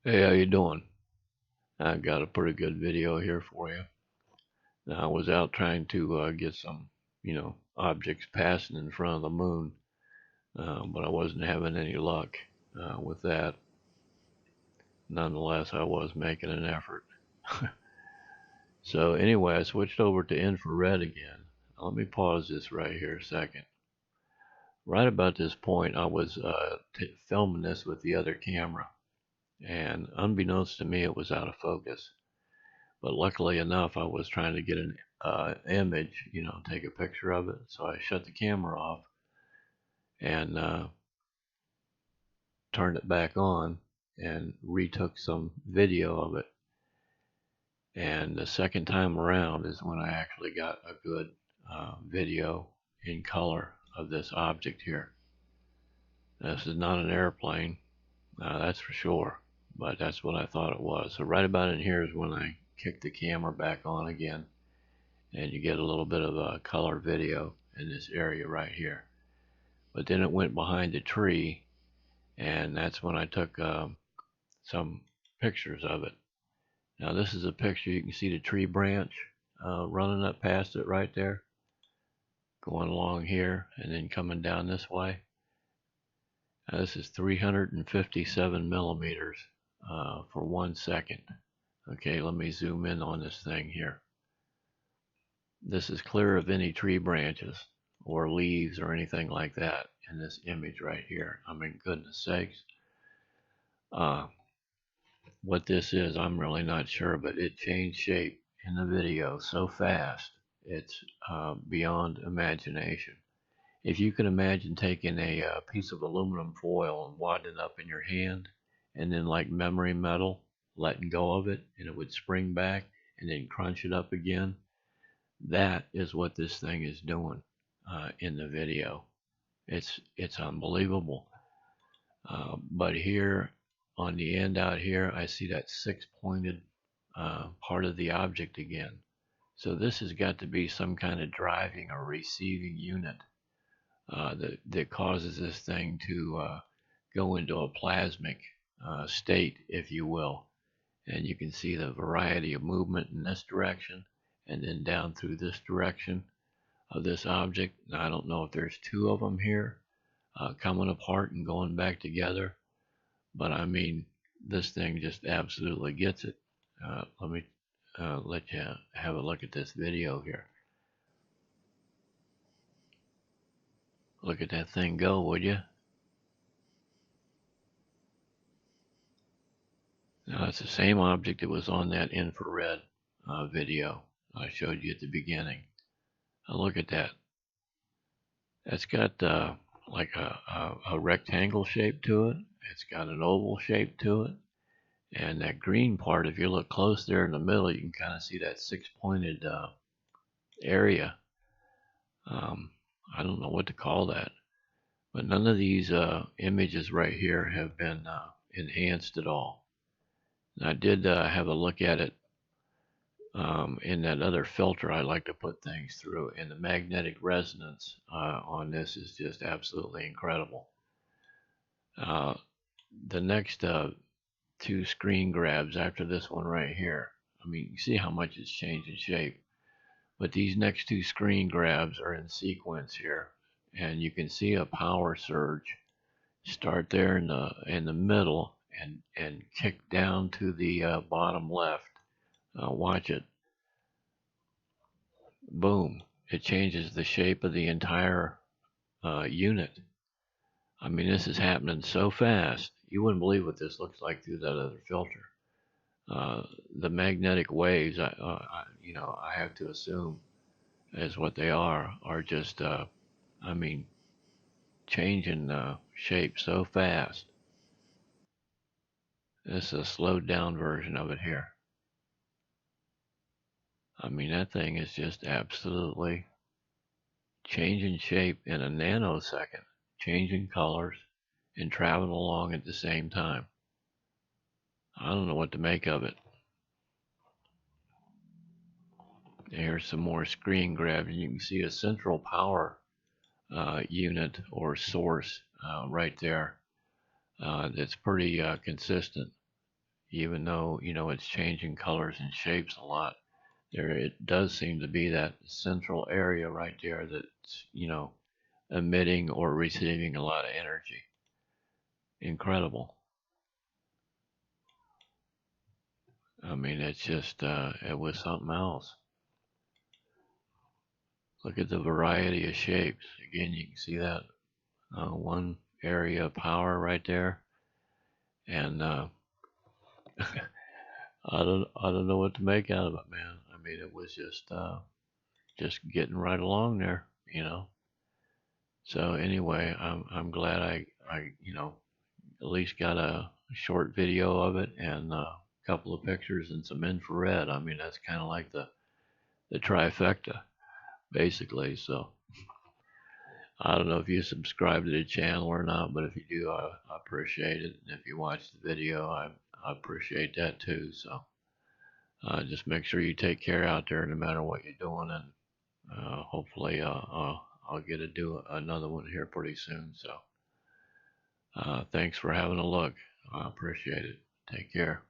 Hey, how you doing? I got a pretty good video here for you. Now, I was out trying to get some, objects passing in front of the moon, but I wasn't having any luck with that. Nonetheless, I was making an effort. So anyway, I switched over to infrared again. Let me pause this right here a second. Right about this point, I was filming this with the other camera, and unbeknownst to me, it was out of focus. But luckily enough, I was trying to get an image, take a picture of it. So I shut the camera off and turned it back on and retook some video of it. And the second time around is when I actually got a good video in color of this object here. This is not an airplane, that's for sure, but that's what I thought it was. So right about in here is when I kicked the camera back on again, and you get a little bit of a color video in this area right here. But then it went behind a tree, and that's when I took some pictures of it. Now this is a picture. You can see the tree branch running up past it right there, going along here and then coming down this way. Now this is 357 millimeters for 1 second. Okay, let me zoom in on this thing here. This is clear of any tree branches or leaves or anything like that in this image right here. I mean, goodness sakes. What this is, I'm really not sure, but it changed shape in the video so fast, it's beyond imagination. If you can imagine taking a piece of aluminum foil and wadding it up in your hand, and then like memory metal, letting go of it, and it would spring back and then crunch it up again, that is what this thing is doing in the video. It's unbelievable. But here on the end out here, I see that six-pointed part of the object again. So this has got to be some kind of driving or receiving unit that causes this thing to go into a plasmic state, if you will. And you can see the variety of movement in this direction and then down through this direction of this object. Now, I don't know if there's two of them here coming apart and going back together, but I mean, this thing just absolutely gets it. Let me let you have a look at this video here. Look at that thing go, would you? Now, it's the same object that was on that infrared video I showed you at the beginning. Now, look at that. It's got like a rectangle shape to it. It's got an oval shape to it. And that green part, if you look close there in the middle, you can kind of see that six-pointed area. I don't know what to call that. But none of these images right here have been enhanced at all. And I did have a look at it in that other filter I like to put things through, and the magnetic resonance on this is just absolutely incredible. The next two screen grabs after this one right here, I mean, you see how much it's changed in shape, but these next two screen grabs are in sequence here, and you can see a power surge start there in the middle and kick down to the bottom left. Watch it. Boom. It changes the shape of the entire unit. I mean, this is happening so fast. You wouldn't believe what this looks like through that other filter. The magnetic waves, I have to assume, is what they are just, I mean, changing shape so fast. This is a slowed down version of it here. I mean, that thing is just absolutely changing shape in a nanosecond, changing colors, and traveling along at the same time. I don't know what to make of it. Here's some more screen grabs, and you can see a central power unit or source right there that's pretty consistent. even though, it's changing colors and shapes a lot, there it does seem to be that central area right there that's, emitting or receiving a lot of energy. Incredible. I mean, it's just, it was something else. Look at the variety of shapes. Again, you can see that one area of power right there. And I don't know what to make out of it, man. I mean, it was just getting right along there. So anyway, I'm glad I at least got a short video of it and a couple of pictures and some infrared. I mean, that's kind of like the trifecta, basically. So I don't know if you subscribe to the channel or not, but if you do, I appreciate it. And if you watch the video, I appreciate that too. So just make sure you take care out there no matter what you're doing. And hopefully I'll get to do another one here pretty soon. So thanks for having a look. I appreciate it. Take care.